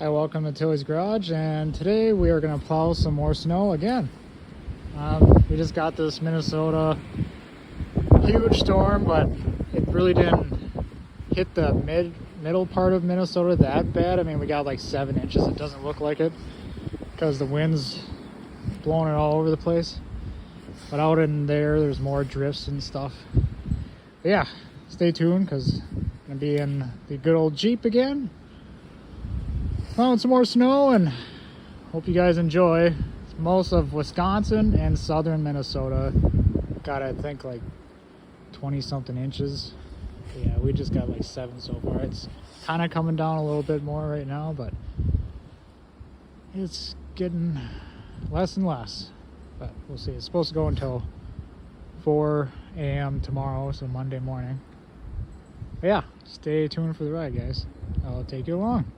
Hi, welcome to Tilly's Garage, and today we are going to plow some more snow again. We just got this Minnesota huge storm, but it really didn't hit the middle part of Minnesota that bad. I mean, we got like 7 inches. It doesn't look like it because the wind's blowing it all over the place. But out in there's more drifts and stuff. But yeah, stay tuned because I'm going to be in the good old Jeep again. Found some more snow, and hope you guys enjoy. Most of Wisconsin and southern Minnesota got, I think, like 20 something inches. Yeah, we just got like 7 so far. It's kind of coming down a little bit more right now, but it's getting less and less. But we'll see. It's supposed to go until 4 a.m. tomorrow, so Monday morning. But yeah, stay tuned for the ride, guys. I'll take you along.